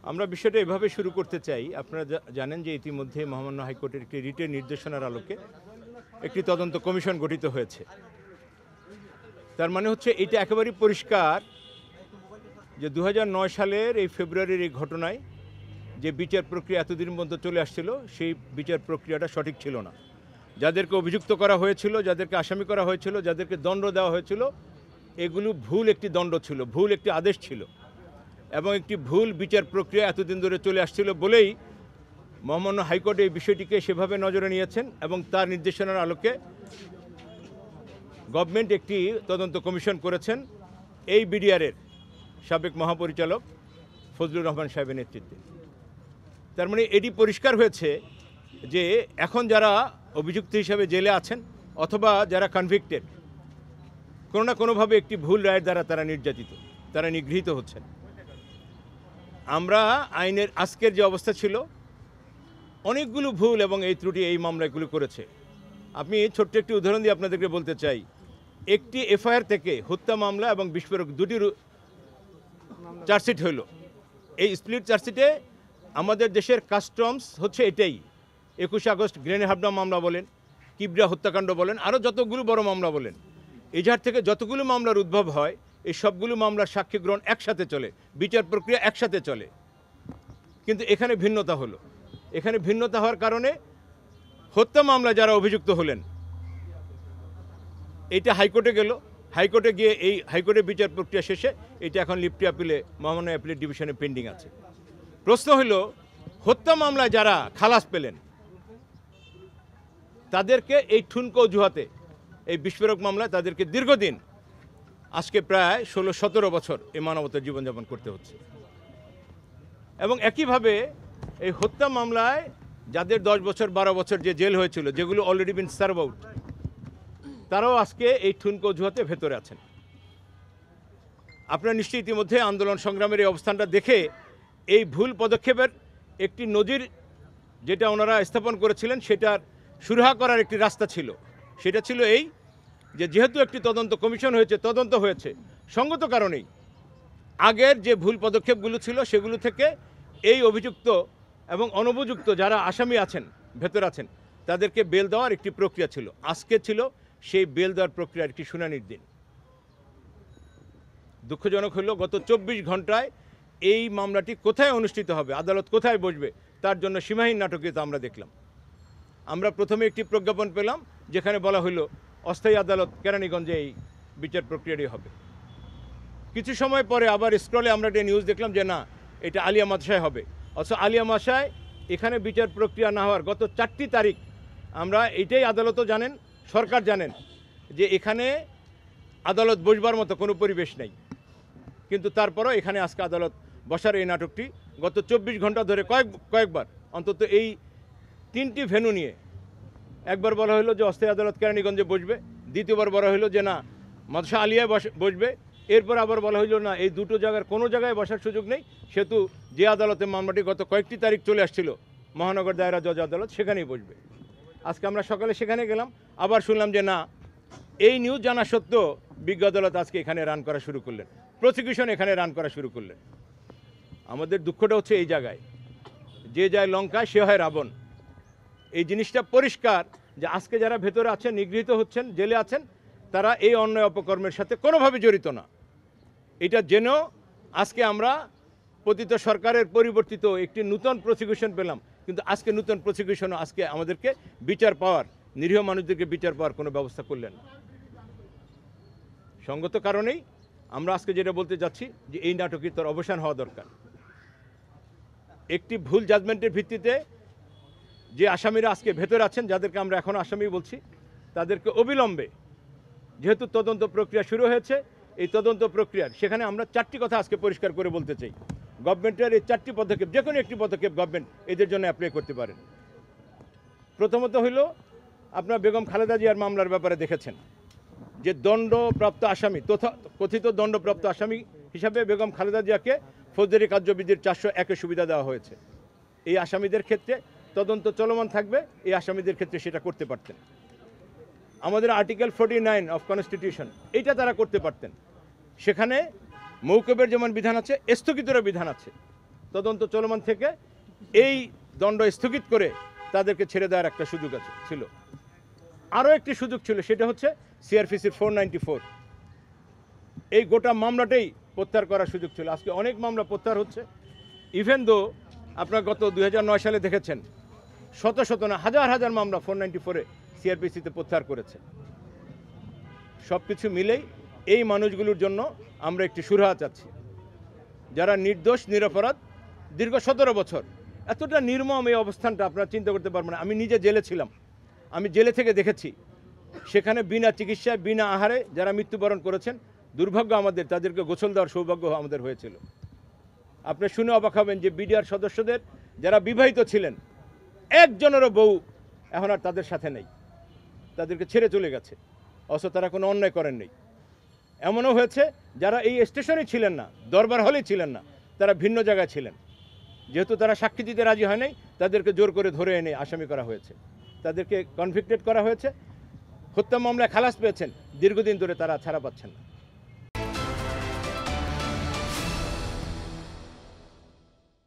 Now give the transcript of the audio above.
আমরা বিষয়টা এভাবে শুরু করতে চাই। আপনারা জানেন যে ইতিমধ্যে মহামান্য হাইকোর্টের একটি রিটের নির্দেশনার আলোকে একটি তদন্ত কমিশন গঠিত হয়েছে। তার মানে হচ্ছে এটা একেবারেই পরিষ্কার যে 2009 সালের এই ফেব্রুয়ারির এই ঘটনায় যে বিচার প্রক্রিয়া এতদিন পর্যন্ত চলে আসছিল, সেই বিচার প্রক্রিয়াটা সঠিক ছিল না। যাদেরকে অভিযুক্ত করা হয়েছিল, যাদেরকে আসামি করা হয়েছিল, যাদেরকে দণ্ড দেওয়া হয়েছিল, এগুলো ভুল একটি দণ্ড ছিল, ভুল একটি আদেশ ছিল এবং একটি ভুল বিচার প্রক্রিয়া এতদিন ধরে চলে আসছিল বলেই মহামান্য হাইকোর্ট এই বিষয়টিকে সেভাবে নজরে নিয়েছেন এবং তার নির্দেশনার আলোকে গভর্নমেন্ট একটি তদন্ত কমিশন করেছেন এই বিডিআরের সাবেক মহাপরিচালক ফজলুর রহমান সাহেবের নেতৃত্বে। তার মানে এটি পরিষ্কার হয়েছে যে এখন যারা অভিযুক্ত হিসাবে জেলে আছেন অথবা যারা কনভিক্টেড, কোনো না কোনোভাবে একটি ভুল রায়ের দ্বারা তারা নির্যাতিত, তারা নিগৃহীত হচ্ছেন। আমরা আইনের আজকের যে অবস্থা ছিল, অনেকগুলো ভুল এবং এই ত্রুটি এই মামলাগুলো করেছে। আমি ছোট্ট একটি উদাহরণ দিয়ে আপনাদেরকে বলতে চাই। একটি এফআইআর থেকে হত্যা মামলা এবং বিস্ফোরক দুটি চার্জশিট হইল। এই স্প্লিট চার্জশিটে আমাদের দেশের কাস্টমস হচ্ছে এটাই। 21 আগস্ট গ্রেনেড হামলা মামলা বলেন, কিবরা হত্যাকাণ্ড বলেন, আরও যতগুলো বড় মামলা বলেন, এজাহার থেকে যতগুলো মামলার উদ্ভব হয়, এই সবগুলো মামলার সাক্ষী গ্রহণ একসাথে চলে, বিচার প্রক্রিয়া একসাথে চলে। কিন্তু এখানে ভিন্নতা হলো। এখানে ভিন্নতা হওয়ার কারণে হত্যা মামলা যারা অভিযুক্ত হলেন, এইটা হাইকোর্টে গেল, হাইকোর্টে গিয়ে এই হাইকোর্টের বিচার প্রক্রিয়া শেষে এটা এখন লিপ্টি আপিলে মহামান্য অ্যাপিলেট ডিভিশনে পেন্ডিং আছে। প্রশ্ন হলো, হত্যা মামলায় যারা খালাস পেলেন তাদেরকে এই ঠুনকো অজুহাতে এই বিস্ফোরক মামলায় তাদেরকে দীর্ঘদিন, আজকে প্রায় 16-17 বছর এই মানবতার জীবনযাপন করতে হচ্ছে। এবং একইভাবে এই হত্যা মামলায় যাদের 10 বছর 12 বছর যে জেল হয়েছিল, যেগুলো অলরেডি বিন সার্ভ আউট, তারাও আজকে এই ঠুনকো অজুহাতে ভেতরে আছেন। আপনারা নিশ্চয়ই ইতিমধ্যে আন্দোলন সংগ্রামের এই অবস্থানটা দেখে এই ভুল পদক্ষেপের একটি নজির যেটা ওনারা স্থাপন করেছিলেন সেটার সুরাহা করার একটি রাস্তা ছিল। সেটা ছিল এই যে যেহেতু একটি তদন্ত কমিশন হয়েছে, তদন্ত হয়েছে, সঙ্গত কারণেই আগের যে ভুল পদক্ষেপগুলো ছিল সেগুলো থেকে এই অভিযুক্ত এবং অনুপযুক্ত যারা আসামি আছেন, ভেতর আছেন, তাদেরকে বেল দেওয়ার একটি প্রক্রিয়া ছিল। আজকে ছিল সেই বেল দেওয়ার প্রক্রিয়ার একটি শুনানির দিন। দুঃখজনক হলো গত 24 ঘন্টায় এই মামলাটি কোথায় অনুষ্ঠিত হবে, আদালত কোথায় বসবে, তার জন্য সীমাহীন নাটকীয়তা আমরা দেখলাম। আমরা প্রথমে একটি প্রজ্ঞাপন পেলাম যেখানে বলা হলো অস্থায়ী আদালত কেরানীগঞ্জে এই বিচার প্রক্রিয়াটি হবে। কিছু সময় পরে আবার স্ক্রলে আমরা একটা নিউজ দেখলাম যে না, এটা আলিয়া মাদ্রাসায় হবে। অথচ আলিয়া মাদ্রাসায় এখানে বিচার প্রক্রিয়া না হওয়ার গত 4টি তারিখ আমরা এটাই, আদালতও জানেন, সরকার জানেন যে এখানে আদালত বসবার মতো কোনো পরিবেশ নেই। কিন্তু তারপরও এখানে আজকে আদালত বসার এই নাটকটি গত 24 ঘন্টা ধরে কয়েকবার অন্তত এই 3টি ভেন্যু নিয়ে, একবার বলা হলো যে অস্থায়ী আদালত কেরানীগঞ্জে বসবে, দ্বিতীয়বার বলা হলো যে না মাদ্রাসা আলিয়ায় বসবে, এরপর আবার বলা হলো না এই দুটো জায়গার কোনো জায়গায় বসার সুযোগ নেই, সেহেতু যে আদালতে মামলাটি গত কয়েকটি তারিখ চলে আসছিল মহানগর দায়রা জজ আদালত, সেখানেই বসবে। আজকে আমরা সকালে সেখানে গেলাম, আবার শুনলাম যে না, এই নিউজ জানা সত্ত্বেও বিজ্ঞ আদালত আজকে এখানে রান করা শুরু করলেন, প্রসিকিউশন এখানে রান করা শুরু করলেন। আমাদের দুঃখটা হচ্ছে এই জায়গায়, যে যায় লঙ্কায় সে হয় রাবণ। এই জিনিসটা পরিষ্কার যে আজকে যারা ভেতরে আছেন, নিগৃহীত হচ্ছেন, জেলে আছেন, তারা এই অন্যায় অপকর্মের সাথে কোনোভাবে জড়িত না। এটা জেনেও আজকে আমরা পতিত সরকারের পরিবর্তিত একটি নূতন প্রসিকিউশন পেলাম, কিন্তু আজকে নূতন প্রসিকিউশনও আজকে আমাদেরকে বিচার পাওয়ার, নিরীহ মানুষদেরকে বিচার পাওয়ার কোনো ব্যবস্থা করলেন না। সঙ্গত কারণেই আমরা আজকে যেটা বলতে যাচ্ছি যে এই নাটকীয়তার অবসান হওয়া দরকার। একটি ভুল জাজমেন্টের ভিত্তিতে যে আসামিরা আজকে ভেতরে আছেন, যাদেরকে আমরা এখন আসামি বলছি, তাদেরকে অবিলম্বে, যেহেতু তদন্ত প্রক্রিয়া শুরু হয়েছে, এই তদন্ত প্রক্রিয়ার সেখানে আমরা 4টি কথা আজকে পরিষ্কার করে বলতে চাই। গভর্নমেন্টের এই 4টি পদক্ষেপ, যে কোনো একটি পদক্ষেপ গভর্নমেন্ট এদের জন্য অ্যাপ্লাই করতে পারেন। প্রথমত হইল, আপনারা বেগম খালেদা জিয়ার মামলার ব্যাপারে দেখেছেন যে দণ্ডপ্রাপ্ত আসামি, তথা কথিত দণ্ডপ্রাপ্ত আসামি হিসাবে বেগম খালেদা জিয়াকে ফৌজদারি কার্যবিধির 401 সুবিধা দেওয়া হয়েছে। এই আসামিদের ক্ষেত্রে তদন্ত চলমান থাকবে, এই আসামিদের ক্ষেত্রে সেটা করতে পারতেন। আমাদের আর্টিকেল 49 অফ কনস্টিটিউশন, এইটা তারা করতে পারতেন। সেখানে মৌকুবের যেমন বিধান আছে, স্থগিতেরও বিধান আছে। তদন্ত চলমান থেকে এই দণ্ড স্থগিত করে তাদেরকে ছেড়ে দেওয়ার একটা সুযোগ ছিল। আরও একটি সুযোগ ছিল, সেটা হচ্ছে সিআরপিসির 494। এই গোটা মামলাটাই প্রত্যাহার করার সুযোগ ছিল। আজকে অনেক মামলা প্রত্যাহার হচ্ছে। ইভেন দো আপনার গত 2009 সালে দেখেছেন শত শত না হাজার হাজার মামলা 494-এ সিআরপিসিতে প্রত্যাহার করেছে। সব কিছু মিলেই এই মানুষগুলোর জন্য আমরা একটি সুরাহা চাচ্ছি, যারা নির্দোষ নিরপরাধ দীর্ঘ 17 বছর। এতটা নির্মম এই অবস্থানটা আপনারা চিন্তা করতে পারবেন না। আমি নিজে জেলে ছিলাম, আমি জেলে থেকে দেখেছি সেখানে বিনা চিকিৎসায় বিনা আহারে যারা মৃত্যুবরণ করেছেন, দুর্ভাগ্য আমাদের তাদেরকে গোসল দেওয়ার সৌভাগ্য আমাদের হয়েছিল। আপনি শুনে অবাক হবেন যে বিডিআর সদস্যদের যারা বিবাহিত ছিলেন একজনেরও বউ এখন আর তাদের সাথে নেই, তাদেরকে ছেড়ে চলে গেছে, অথচ তারা কোনো অন্যায় করেন নেই। এমনও হয়েছে যারা এই স্টেশনে ছিলেন না, দরবার হলেই ছিলেন না, তারা ভিন্ন জায়গায় ছিলেন। যেহেতু তারা সাক্ষী দিতে রাজি হয় নাই, তাদেরকে জোর করে ধরে এনে আসামি করা হয়েছে, তাদেরকে কনভিক্টেড করা হয়েছে, হত্যা মামলায় খালাস পেয়েছেন, দীর্ঘদিন ধরে তারা ছাড়া পাচ্ছেন না।